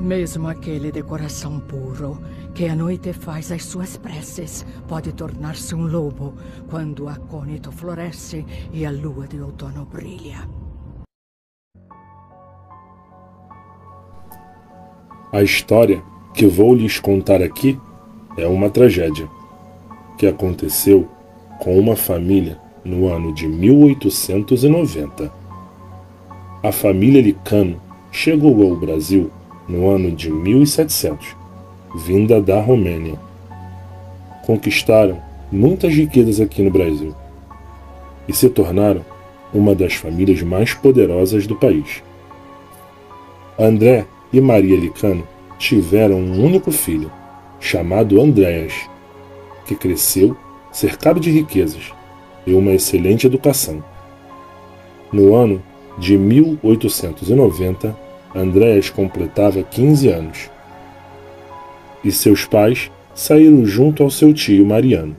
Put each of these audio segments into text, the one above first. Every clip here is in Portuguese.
Mesmo aquele de coração puro, que à noite faz as suas preces, pode tornar-se um lobo quando o acônito floresce e a lua de outono brilha. A história que vou lhes contar aqui é uma tragédia que aconteceu com uma família no ano de 1890. A família Licano chegou ao Brasil no ano de 1700, vinda da Romênia. Conquistaram muitas riquezas aqui no Brasil e se tornaram uma das famílias mais poderosas do país. André e Maria Licano tiveram um único filho, chamado Andréas, que cresceu cercado de riquezas e uma excelente educação. No ano de 1890, Andréas completava 15 anos e seus pais saíram junto ao seu tio Mariano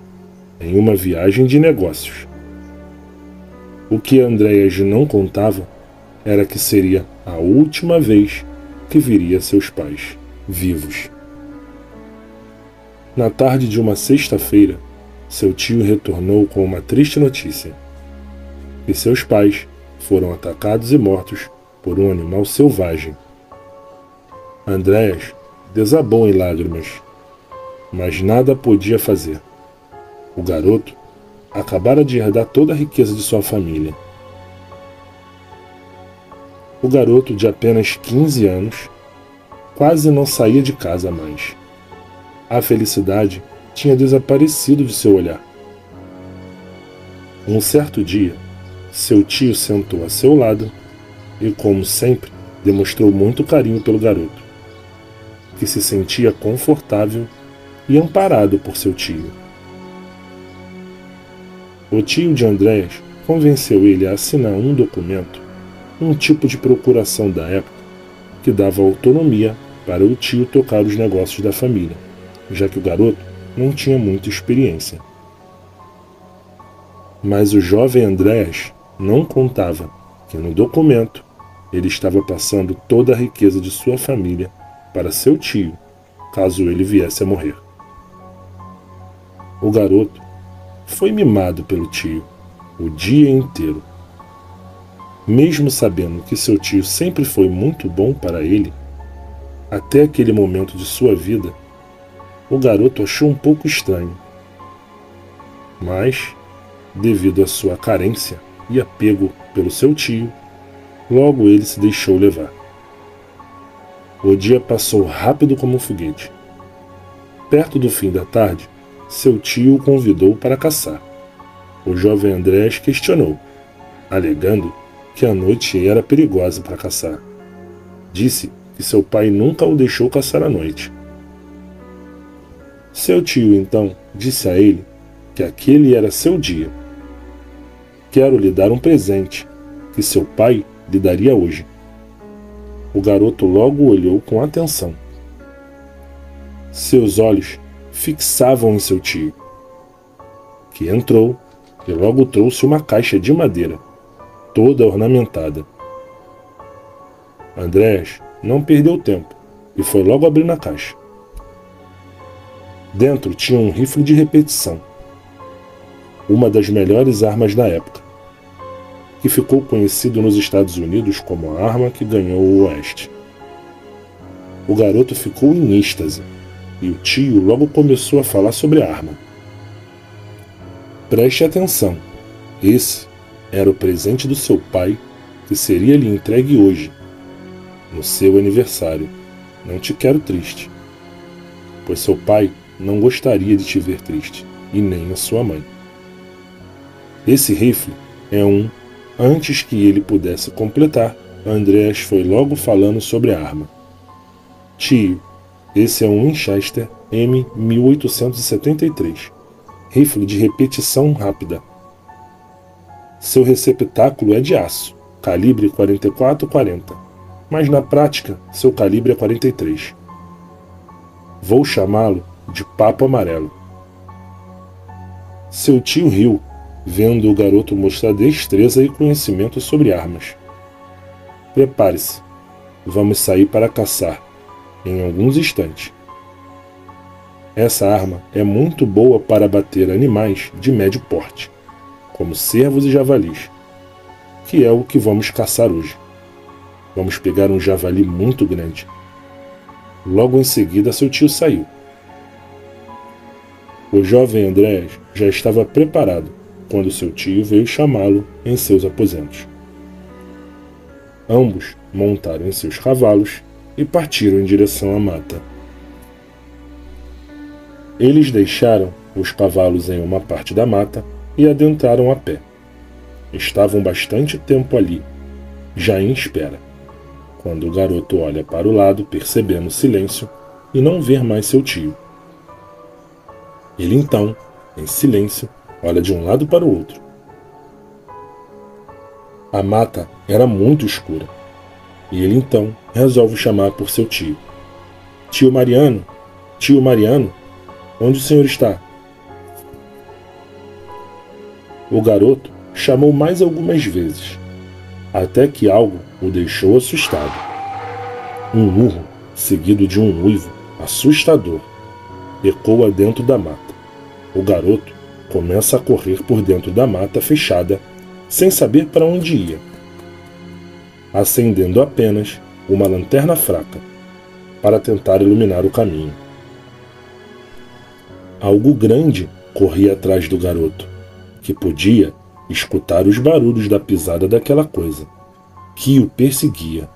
em uma viagem de negócios. O que Andréas não contava era que seria a última vez que viria seus pais vivos. Na tarde de uma sexta-feira, seu tio retornou com uma triste notícia: que seus pais foram atacados e mortos por um animal selvagem. Andréas desabou em lágrimas, mas nada podia fazer. O garoto acabara de herdar toda a riqueza de sua família. O garoto, de apenas 15 anos, quase não saía de casa mais. A felicidade tinha desaparecido de seu olhar. Um certo dia, seu tio sentou a seu lado e, como sempre, demonstrou muito carinho pelo garoto, que se sentia confortável e amparado por seu tio. O tio de Andréas convenceu ele a assinar um documento, um tipo de procuração da época, que dava autonomia para o tio tocar os negócios da família, já que o garoto não tinha muita experiência. Mas o jovem Andréas não contava que no documento ele estava passando toda a riqueza de sua família para seu tio, caso ele viesse a morrer. O garoto foi mimado pelo tio o dia inteiro. Mesmo sabendo que seu tio sempre foi muito bom para ele, até aquele momento de sua vida, o garoto achou um pouco estranho. Mas, devido à sua carência e apego pelo seu tio, logo ele se deixou levar. O dia passou rápido como um foguete. Perto do fim da tarde, seu tio o convidou para caçar. O jovem Andréas questionou, alegando que a noite era perigosa para caçar. Disse que seu pai nunca o deixou caçar à noite. Seu tio, então, disse a ele que aquele era seu dia. Quero lhe dar um presente, que seu pai lhe daria hoje. O garoto logo o olhou com atenção. Seus olhos fixavam em seu tio, que entrou e logo trouxe uma caixa de madeira, toda ornamentada. Andréas não perdeu tempo e foi logo abrir a caixa. Dentro tinha um rifle de repetição, uma das melhores armas da época, que ficou conhecido nos Estados Unidos como a arma que ganhou o Oeste. O garoto ficou em êxtase e o tio logo começou a falar sobre a arma. Preste atenção, esse era o presente do seu pai que seria lhe entregue hoje, no seu aniversário. Não te quero triste, pois seu pai não gostaria de te ver triste, e nem a sua mãe. Esse rifle é um. Antes que ele pudesse completar, Andréas foi logo falando sobre a arma. Tio, esse é um Winchester M1873, rifle de repetição rápida. Seu receptáculo é de aço, calibre 44-40, mas na prática seu calibre é 43. Vou chamá-lo de Papo Amarelo. Seu tio riu, vendo o garoto mostrar destreza e conhecimento sobre armas. Prepare-se, vamos sair para caçar, em alguns instantes. Essa arma é muito boa para abater animais de médio porte, como cervos e javalis, que é o que vamos caçar hoje. Vamos pegar um javali muito grande. Logo em seguida, seu tio saiu. O jovem Andréas já estava preparado quando seu tio veio chamá-lo em seus aposentos. Ambos montaram em seus cavalos e partiram em direção à mata. Eles deixaram os cavalos em uma parte da mata e adentraram a pé. Estavam bastante tempo ali, já em espera, quando o garoto olha para o lado, percebendo o silêncio e não ver mais seu tio. Ele então, em silêncio, olha de um lado para o outro. A mata era muito escura, e ele então resolve chamar por seu tio. Tio Mariano, onde o senhor está? O garoto chamou mais algumas vezes, até que algo o deixou assustado. Um urro, seguido de um uivo assustador, ecoa dentro da mata. O garoto começa a correr por dentro da mata fechada, sem saber para onde ia, acendendo apenas uma lanterna fraca para tentar iluminar o caminho. Algo grande corria atrás do garoto, que podia escutar os barulhos da pisada daquela coisa, que o perseguia.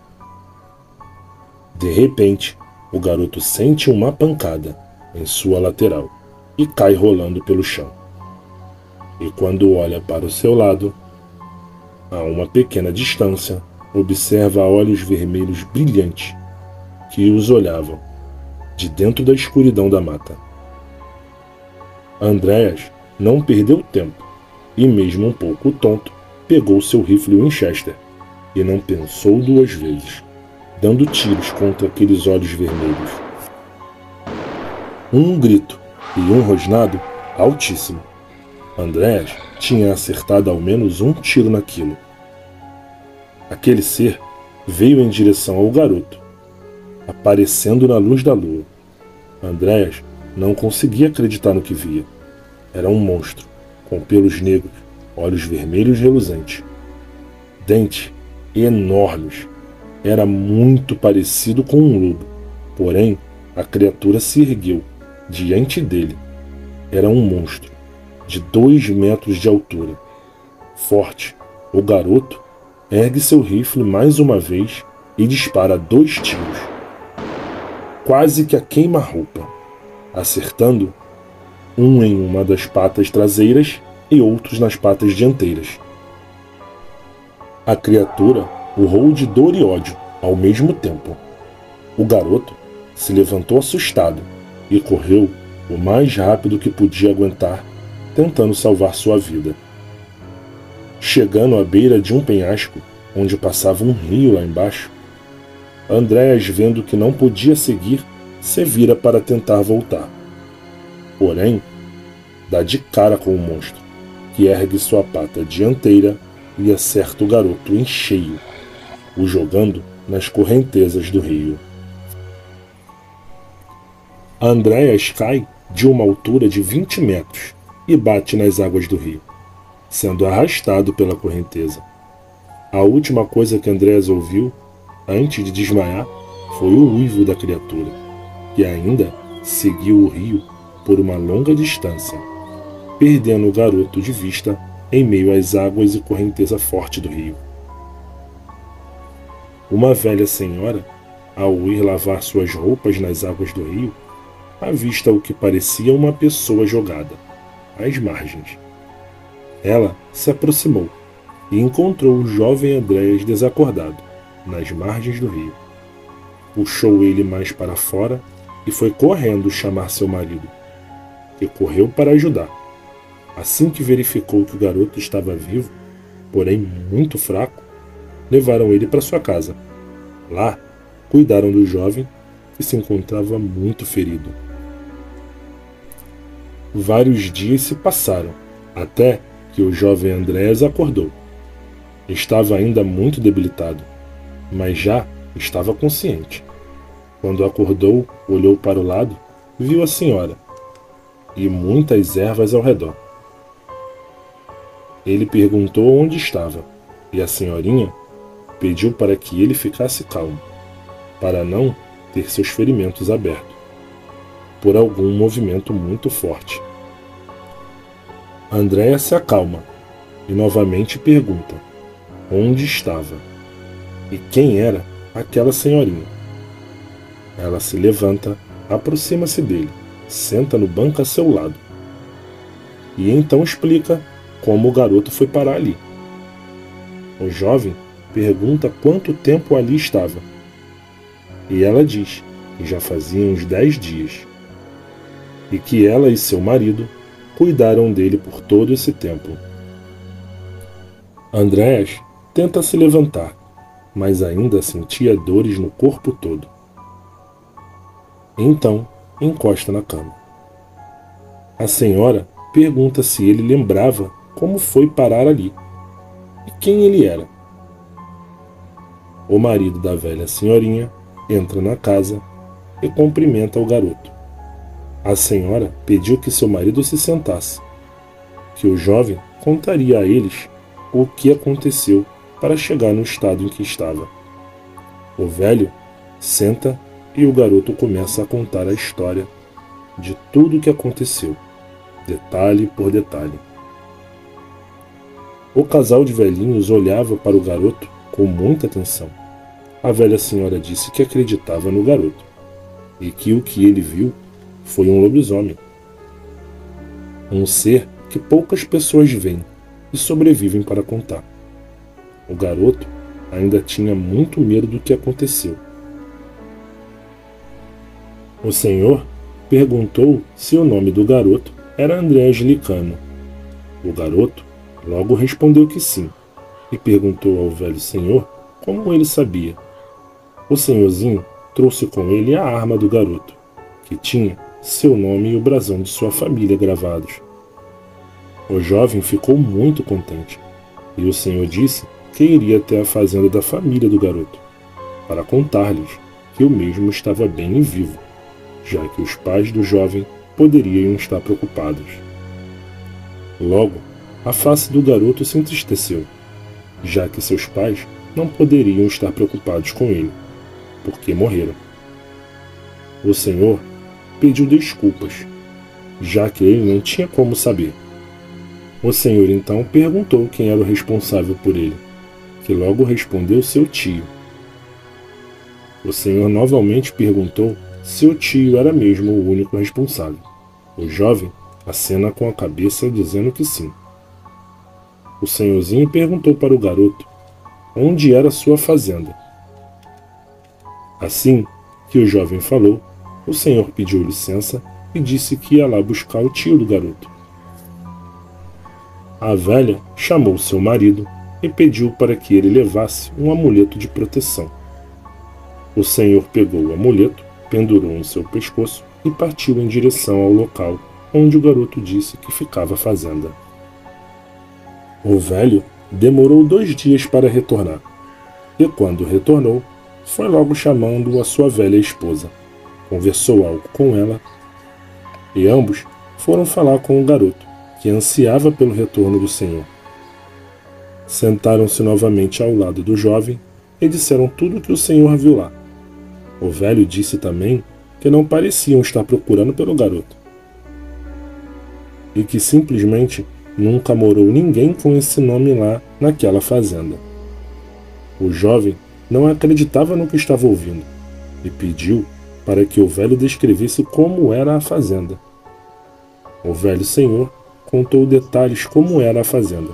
De repente, o garoto sente uma pancada em sua lateral e cai rolando pelo chão. E quando olha para o seu lado, a uma pequena distância, observa olhos vermelhos brilhantes que os olhavam de dentro da escuridão da mata. Andréas não perdeu tempo e, mesmo um pouco tonto, pegou seu rifle Winchester e não pensou duas vezes, dando tiros contra aqueles olhos vermelhos. Um grito e um rosnado altíssimo. Andréas tinha acertado ao menos um tiro naquilo. Aquele ser veio em direção ao garoto, aparecendo na luz da lua. Andréas não conseguia acreditar no que via. Era um monstro, com pelos negros, olhos vermelhos reluzentes, dentes enormes. Era muito parecido com um lobo, porém a criatura se ergueu diante dele. Era um monstro, de 2 metros de altura. Forte, o garoto ergue seu rifle mais uma vez e dispara 2 tiros, quase que a queima-roupa, acertando um em uma das patas traseiras e outros nas patas dianteiras. A criatura urrou de dor e ódio ao mesmo tempo. O garoto se levantou assustado e correu o mais rápido que podia aguentar, tentando salvar sua vida. Chegando à beira de um penhasco, onde passava um rio lá embaixo, Andréas, vendo que não podia seguir, se vira para tentar voltar. Porém, dá de cara com o monstro, que ergue sua pata dianteira e acerta o garoto em cheio, o jogando nas correntezas do rio. Andréas cai de uma altura de 20 metros e bate nas águas do rio, sendo arrastado pela correnteza. A última coisa que Andréas ouviu, antes de desmaiar, foi o uivo da criatura, que ainda seguiu o rio por uma longa distância, perdendo o garoto de vista em meio às águas e correnteza forte do rio. Uma velha senhora, ao ir lavar suas roupas nas águas do rio, avista o que parecia uma pessoa jogada às margens. Ela se aproximou e encontrou o jovem Andréas desacordado nas margens do rio. Puxou ele mais para fora e foi correndo chamar seu marido, que correu para ajudar. Assim que verificou que o garoto estava vivo, porém muito fraco, levaram ele para sua casa. Lá, cuidaram do jovem, que se encontrava muito ferido. Vários dias se passaram, até que o jovem Andréas acordou. Estava ainda muito debilitado, mas já estava consciente. Quando acordou, olhou para o lado, viu a senhora e muitas ervas ao redor. Ele perguntou onde estava, e a senhorinha pediu para que ele ficasse calmo, para não ter seus ferimentos abertos por algum movimento muito forte. Andréia se acalma e novamente pergunta onde estava e quem era aquela senhorinha. Ela se levanta, aproxima-se dele, senta no banco a seu lado e então explica como o garoto foi parar ali. O jovem pergunta quanto tempo ali estava e ela diz que já fazia uns 10 dias e que ela e seu marido cuidaram dele por todo esse tempo. Andréas tenta se levantar, mas ainda sentia dores no corpo todo. Então, encosta na cama. A senhora pergunta se ele lembrava como foi parar ali e quem ele era. O marido da velha senhorinha entra na casa e cumprimenta o garoto. A senhora pediu que seu marido se sentasse, que o jovem contaria a eles o que aconteceu para chegar no estado em que estava. O velho senta e o garoto começa a contar a história de tudo o que aconteceu, detalhe por detalhe. O casal de velhinhos olhava para o garoto com muita atenção. A velha senhora disse que acreditava no garoto e que o que ele viu foi um lobisomem, um ser que poucas pessoas veem e sobrevivem para contar. O garoto ainda tinha muito medo do que aconteceu. O senhor perguntou se o nome do garoto era André Licano. O garoto logo respondeu que sim e perguntou ao velho senhor como ele sabia. O senhorzinho trouxe com ele a arma do garoto, que tinha seu nome e o brasão de sua família gravados. O jovem ficou muito contente e o senhor disse que iria até a fazenda da família do garoto para contar-lhes que o mesmo estava bem e vivo, já que os pais do jovem poderiam estar preocupados. Logo, a face do garoto se entristeceu, já que seus pais não poderiam estar preocupados com ele, porque morreram. O senhor pediu desculpas, já que ele não tinha como saber. O senhor então perguntou quem era o responsável por ele, que logo respondeu seu tio. O senhor novamente perguntou se o tio era mesmo o único responsável. O jovem acena com a cabeça dizendo que sim. O senhorzinho perguntou para o garoto onde era sua fazenda. Assim que o jovem falou, o senhor pediu licença e disse que ia lá buscar o tio do garoto. A velha chamou seu marido e pediu para que ele levasse um amuleto de proteção. O senhor pegou o amuleto, pendurou em seu pescoço e partiu em direção ao local onde o garoto disse que ficava a fazenda. O velho demorou 2 dias para retornar, e quando retornou, foi logo chamando a sua velha esposa. Conversou algo com ela, e ambos foram falar com o garoto, que ansiava pelo retorno do senhor. Sentaram-se novamente ao lado do jovem e disseram tudo o que o senhor viu lá. O velho disse também que não pareciam estar procurando pelo garoto, e que simplesmente nunca morou ninguém com esse nome lá naquela fazenda. O jovem não acreditava no que estava ouvindo e pediu para que o velho descrevesse como era a fazenda. O velho senhor contou detalhes como era a fazenda.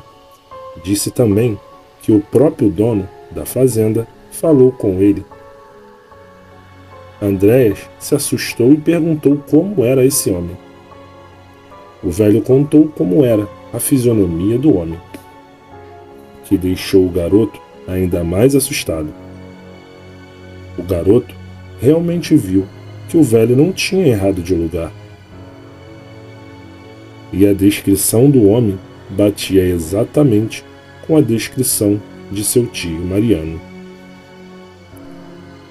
Disse também que o próprio dono da fazenda falou com ele. Andréas se assustou e perguntou como era esse homem. O velho contou como era a fisionomia do homem, que deixou o garoto ainda mais assustado. O garoto realmente viu que o velho não tinha errado de lugar. E a descrição do homem batia exatamente com a descrição de seu tio Mariano.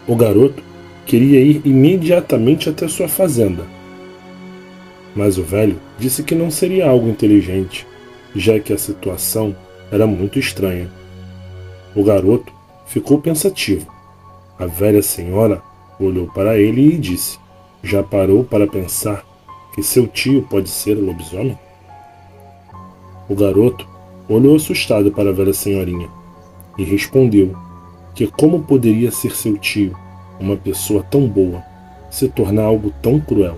O garoto queria ir imediatamente até sua fazenda. Mas o velho disse que não seria algo inteligente, já que a situação era muito estranha. O garoto ficou pensativo. A velha senhora olhou para ele e disse: "Já parou para pensar que seu tio pode ser lobisomem?" O garoto olhou assustado para a velha senhorinha e respondeu que como poderia ser seu tio, uma pessoa tão boa, se tornar algo tão cruel.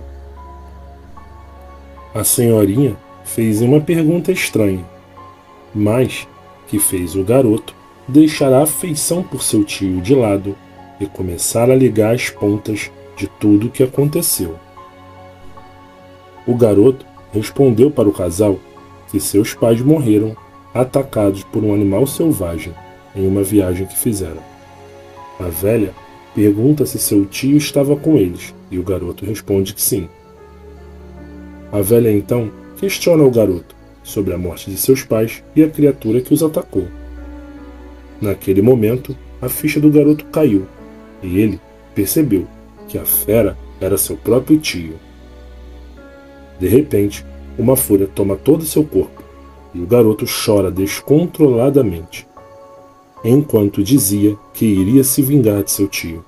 A senhorinha fez uma pergunta estranha, mas que fez o garoto deixar a afeição por seu tio de lado e começar a ligar as pontas de tudo o que aconteceu. O garoto respondeu para o casal que seus pais morreram atacados por um animal selvagem em uma viagem que fizeram. A velha pergunta se seu tio estava com eles e o garoto responde que sim. A velha então questiona o garoto sobre a morte de seus pais e a criatura que os atacou. Naquele momento, a ficha do garoto caiu e ele percebeu que a fera era seu próprio tio. De repente, uma fúria toma todo seu corpo e o garoto chora descontroladamente, enquanto dizia que iria se vingar de seu tio.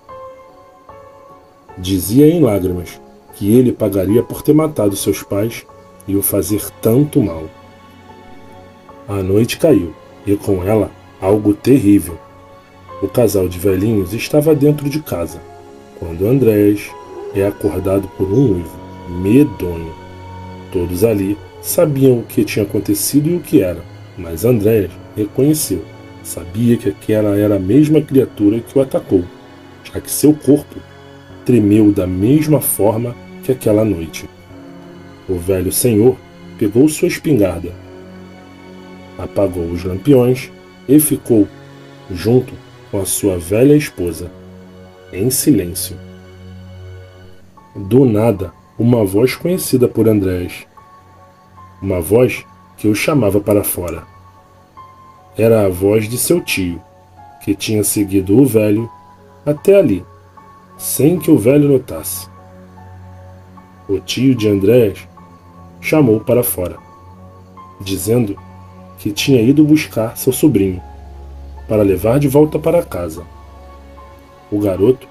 Dizia em lágrimas que ele pagaria por ter matado seus pais e o fazer tanto mal. A noite caiu e com ela algo terrível. O casal de velhinhos estava dentro de casa, quando Andréas é acordado por um uivo medonho. Todos ali sabiam o que tinha acontecido e o que era, mas Andréas reconheceu. Sabia que aquela era a mesma criatura que o atacou, já que seu corpo tremeu da mesma forma que aquela noite. O velho senhor pegou sua espingarda, apagou os lampiões e ficou junto com a sua velha esposa, em silêncio. Do nada, uma voz conhecida por Andréas. Uma voz que o chamava para fora. Era a voz de seu tio, que tinha seguido o velho até ali, sem que o velho notasse. O tio de Andréas chamou para fora, dizendo que tinha ido buscar seu sobrinho, para levar de volta para casa. O garoto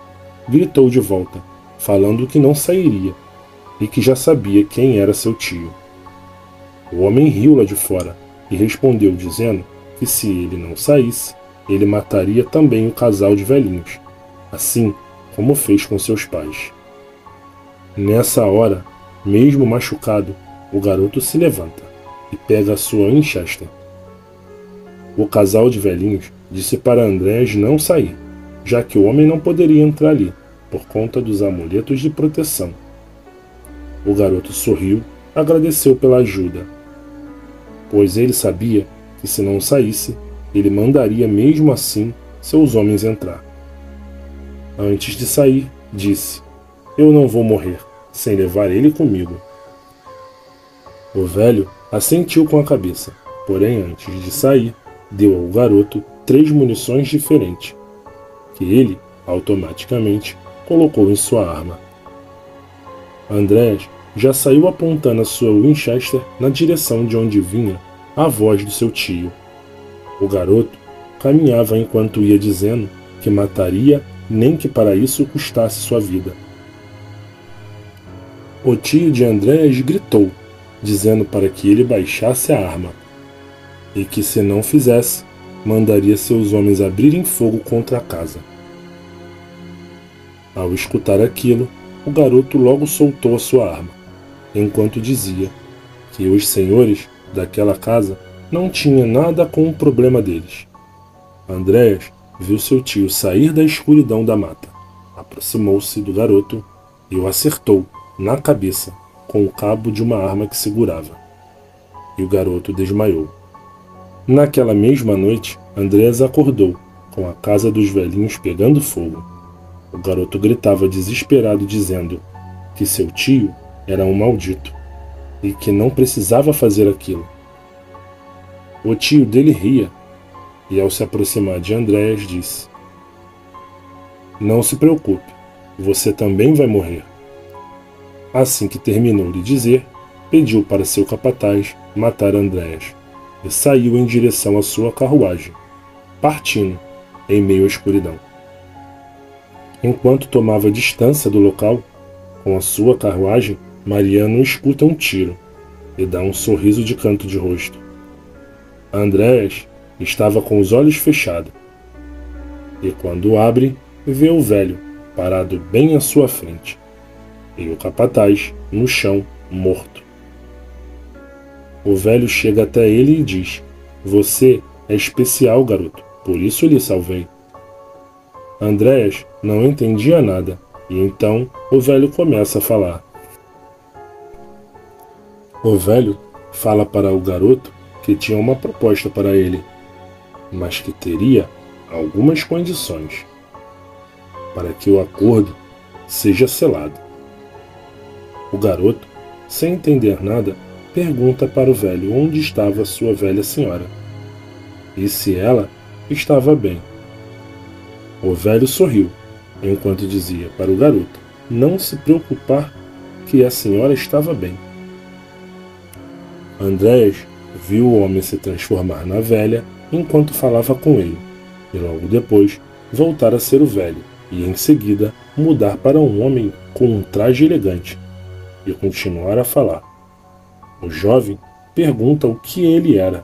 gritou de volta, falando que não sairia, e que já sabia quem era seu tio. O homem riu lá de fora e respondeu dizendo que se ele não saísse, ele mataria também o casal de velhinhos, assim como fez com seus pais. Nessa hora, mesmo machucado, o garoto se levanta e pega a sua Winchester. O casal de velhinhos disse para Andréas não sair, já que o homem não poderia entrar ali, por conta dos amuletos de proteção. O garoto sorriu, agradeceu pela ajuda, pois ele sabia que se não saísse, ele mandaria mesmo assim seus homens entrar. Antes de sair, disse: "Eu não vou morrer sem levar ele comigo." O velho assentiu com a cabeça, porém antes de sair, deu ao garoto 3 munições diferentes, que ele automaticamente colocou em sua arma. Andréas já saiu apontando a sua Winchester na direção de onde vinha a voz do seu tio. O garoto caminhava enquanto ia dizendo que mataria nem que para isso custasse sua vida. O tio de Andréas gritou, dizendo para que ele baixasse a arma, e que se não fizesse, mandaria seus homens abrirem fogo contra a casa. Ao escutar aquilo, o garoto logo soltou a sua arma, enquanto dizia que os senhores daquela casa não tinham nada com o problema deles. Andréas viu seu tio sair da escuridão da mata, aproximou-se do garoto e o acertou na cabeça com o cabo de uma arma que segurava. E o garoto desmaiou. Naquela mesma noite, Andréas acordou, com a casa dos velhinhos pegando fogo. O garoto gritava desesperado, dizendo que seu tio era um maldito e que não precisava fazer aquilo. O tio dele ria e, ao se aproximar de Andréas, disse: "Não se preocupe, você também vai morrer. Assim que terminou de dizer, pediu para seu capataz matar Andréas e saiu em direção à sua carruagem, partindo em meio à escuridão. Enquanto tomava distância do local, com a sua carruagem, Mariano escuta um tiro e dá um sorriso de canto de rosto. Andréas estava com os olhos fechados, e quando abre, vê o velho parado bem à sua frente, e o capataz no chão, morto. O velho chega até ele e diz: "Você é especial, garoto, por isso lhe salvei." Andréas não entendia nada, e então o velho começa a falar. O velho fala para o garoto que tinha uma proposta para ele, mas que teria algumas condições para que o acordo seja selado. O garoto, sem entender nada, pergunta para o velho onde estava sua velha senhora e se ela estava bem. O velho sorriu, enquanto dizia para o garoto não se preocupar, que a senhora estava bem. Andréas viu o homem se transformar na velha enquanto falava com ele, e logo depois voltar a ser o velho, e em seguida mudar para um homem com um traje elegante, e continuar a falar. O jovem pergunta o que ele era,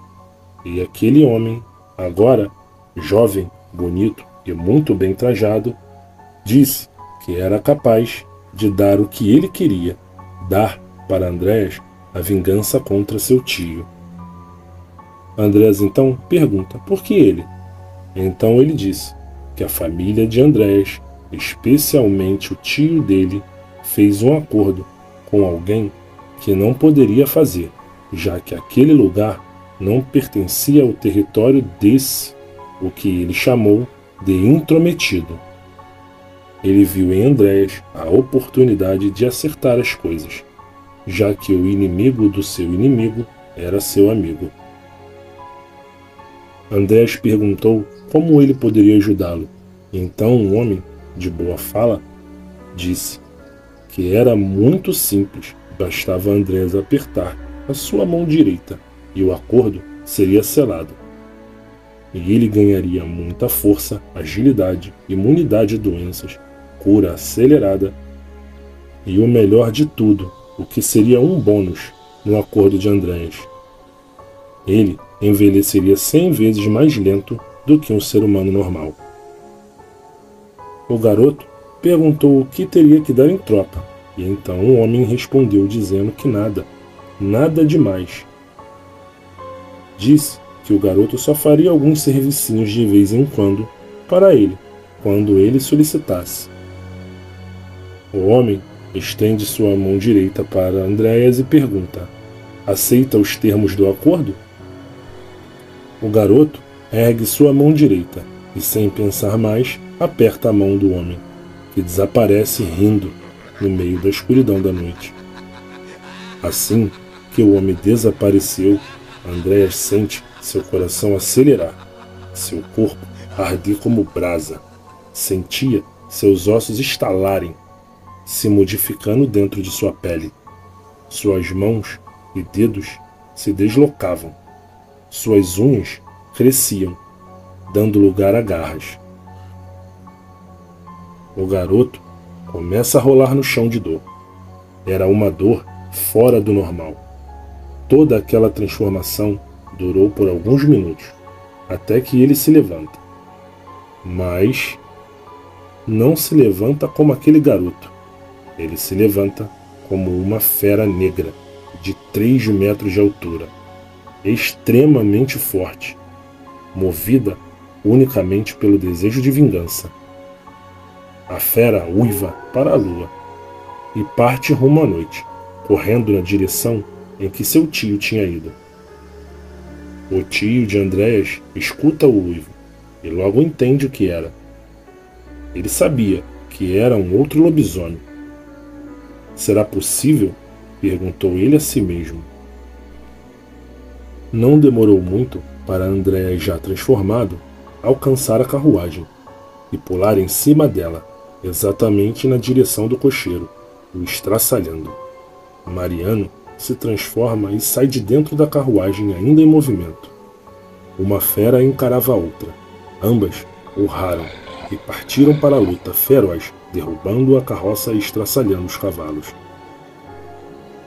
e aquele homem, agora jovem, bonito e muito bem trajado, disse que era capaz de dar o que ele queria, dar para Andréas a vingança contra seu tio. Andréas então pergunta por que ele. Então ele disse que a família de Andréas, especialmente o tio dele, fez um acordo com alguém que não poderia fazer, já que aquele lugar não pertencia ao território desse, o que ele chamou de intrometido. Ele viu em Andréas a oportunidade de acertar as coisas, já que o inimigo do seu inimigo era seu amigo. Andréas perguntou como ele poderia ajudá-lo. Então um homem de boa fala disse que era muito simples, bastava Andréas apertar a sua mão direita e o acordo seria selado. E ele ganharia muita força, agilidade, imunidade a doenças, cura acelerada e o melhor de tudo, o que seria um bônus no acordo de Andréas. Ele envelheceria 100 vezes mais lento do que um ser humano normal. O garoto perguntou o que teria que dar em troca, e então o homem respondeu dizendo que nada demais. Disse que o garoto só faria alguns servicinhos de vez em quando para ele, quando ele solicitasse. O homem estende sua mão direita para Andréas e pergunta: aceita os termos do acordo? O garoto ergue sua mão direita e, sem pensar mais, aperta a mão do homem, que desaparece rindo no meio da escuridão da noite. Assim que o homem desapareceu, Andréas sente seu coração acelerar, seu corpo arder como brasa. Sentia seus ossos estalarem, se modificando dentro de sua pele. Suas mãos e dedos se deslocavam. Suas unhas cresciam, dando lugar a garras. O garoto começa a rolar no chão de dor. Era uma dor fora do normal. Toda aquela transformação durou por alguns minutos, até que ele se levanta. Mas não se levanta como aquele garoto. Ele se levanta como uma fera negra, de 3 metros de altura, extremamente forte, movida unicamente pelo desejo de vingança. A fera uiva para a lua e parte rumo à noite, correndo na direção em que seu tio tinha ido. O tio de Andréas escuta o uivo e logo entende o que era. Ele sabia que era um outro lobisomem. Será possível? Perguntou ele a si mesmo. Não demorou muito para Andréas, já transformado, alcançar a carruagem e pular em cima dela, exatamente na direção do cocheiro, o estraçalhando. Mariano se transforma e sai de dentro da carruagem ainda em movimento. Uma fera encarava a outra. Ambas urraram e partiram para a luta feroz, derrubando a carroça e estraçalhando os cavalos.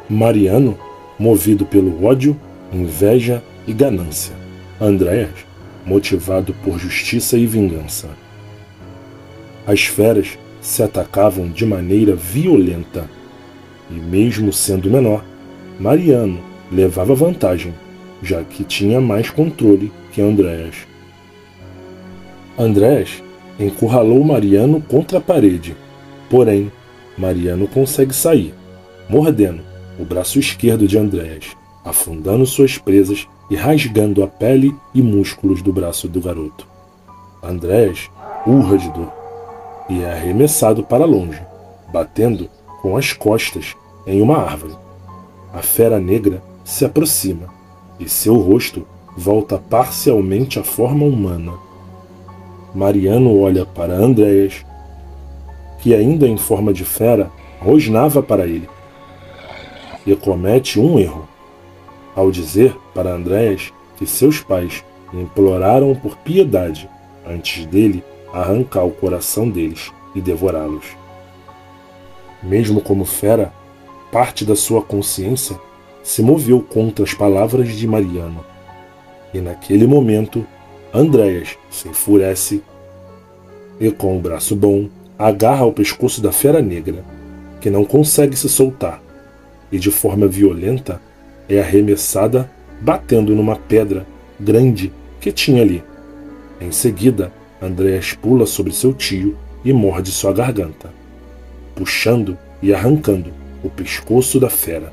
Mariano, movido pelo ódio, inveja e ganância. Andréas, motivado por justiça e vingança. As feras se atacavam de maneira violenta, e mesmo sendo menor, Mariano levava vantagem, já que tinha mais controle que Andréas. Andréas encurralou Mariano contra a parede, porém, Mariano consegue sair, mordendo o braço esquerdo de Andréas, afundando suas presas e rasgando a pele e músculos do braço do garoto. Andréas urra de dor e é arremessado para longe, batendo com as costas em uma árvore. A fera negra se aproxima e seu rosto volta parcialmente à forma humana. Mariano olha para Andréas, que ainda em forma de fera rosnava para ele, e comete um erro ao dizer para Andréas que seus pais imploraram por piedade antes dele arrancar o coração deles e devorá-los. Mesmo como fera, parte da sua consciência se moveu contra as palavras de Mariano. E naquele momento, Andréas se enfurece e, com o braço bom, agarra o pescoço da fera negra, que não consegue se soltar, e de forma violenta é arremessada batendo numa pedra grande que tinha ali. Em seguida, Andréas pula sobre seu tio e morde sua garganta, puxando e arrancando o pescoço da fera,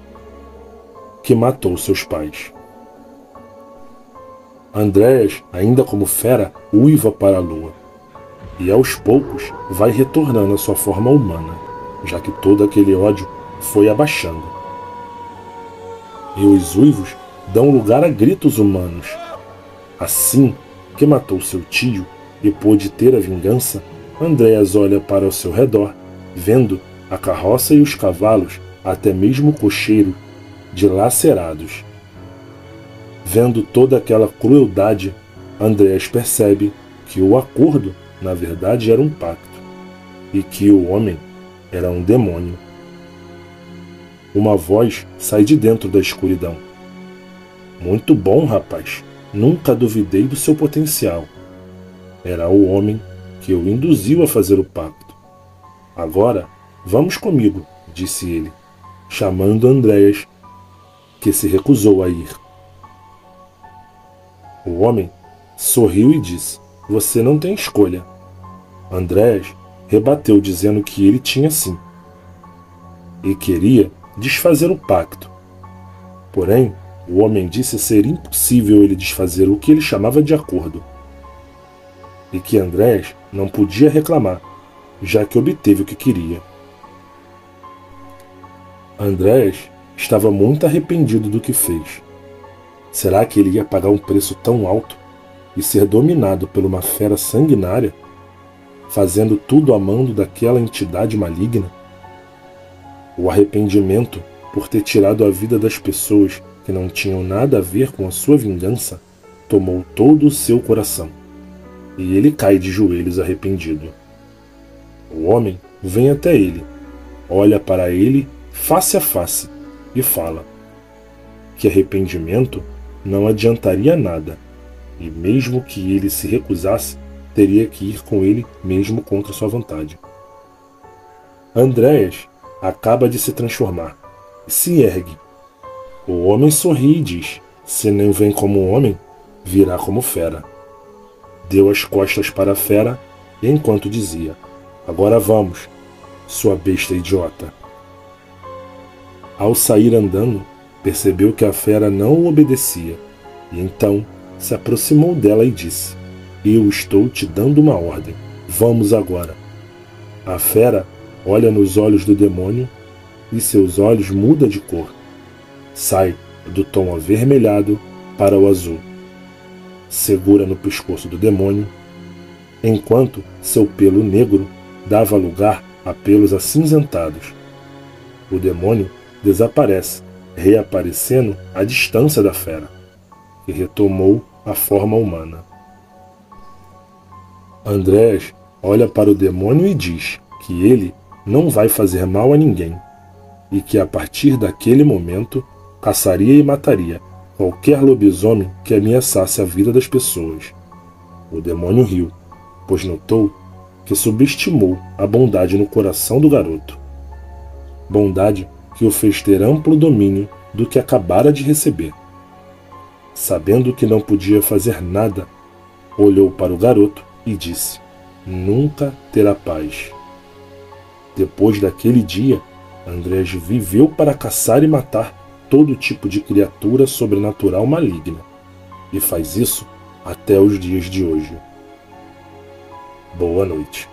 que matou seus pais. Andréas, ainda como fera, uiva para a lua, e aos poucos vai retornando à sua forma humana, já que todo aquele ódio foi abaixando. E os uivos dão lugar a gritos humanos. Assim que matou seu tio e pôde ter a vingança, Andréas olha para o seu redor, vendo a carroça e os cavalos, até mesmo o cocheiro, dilacerados. Vendo toda aquela crueldade, Andréas percebe que o acordo, na verdade, era um pacto, e que o homem era um demônio. Uma voz sai de dentro da escuridão. Muito bom, rapaz. Nunca duvidei do seu potencial. Era o homem que o induziu a fazer o pacto. Agora, vamos comigo, disse ele, chamando Andréas, que se recusou a ir. O homem sorriu e disse: você não tem escolha. Andréas rebateu dizendo que ele tinha sim, e queria desfazer o pacto. Porém, o homem disse ser impossível ele desfazer o que ele chamava de acordo, e que Andréas não podia reclamar, já que obteve o que queria. Andréas estava muito arrependido do que fez. Será que ele ia pagar um preço tão alto e ser dominado por uma fera sanguinária, fazendo tudo a mando daquela entidade maligna? O arrependimento por ter tirado a vida das pessoas que não tinham nada a ver com a sua vingança tomou todo o seu coração, e ele cai de joelhos arrependido. O homem vem até ele, olha para ele face a face e fala que arrependimento não adiantaria nada, e mesmo que ele se recusasse, teria que ir com ele mesmo contra sua vontade. Andréas acaba de se transformar e se ergue. O homem sorri e diz: se não vem como homem, virá como fera. Deu as costas para a fera e, enquanto dizia: agora vamos, sua besta idiota. Ao sair andando, percebeu que a fera não o obedecia, e então se aproximou dela e disse: eu estou te dando uma ordem, vamos agora. A fera olha nos olhos do demônio e seus olhos mudam de cor. Sai do tom avermelhado para o azul. Segura no pescoço do demônio, enquanto seu pelo negro dava lugar a pelos acinzentados. O demônio desaparece, reaparecendo à distância da fera, que retomou a forma humana. Andréas olha para o demônio e diz que ele não vai fazer mal a ninguém, e que a partir daquele momento caçaria e mataria qualquer lobisomem que ameaçasse a vida das pessoas. O demônio riu, pois notou que subestimou a bondade no coração do garoto. Bondade que o fez ter amplo domínio do que acabara de receber. Sabendo que não podia fazer nada, olhou para o garoto e disse: nunca terá paz. Depois daquele dia, Andréas viveu para caçar e matar todo tipo de criatura sobrenatural maligna, e faz isso até os dias de hoje. Boa noite.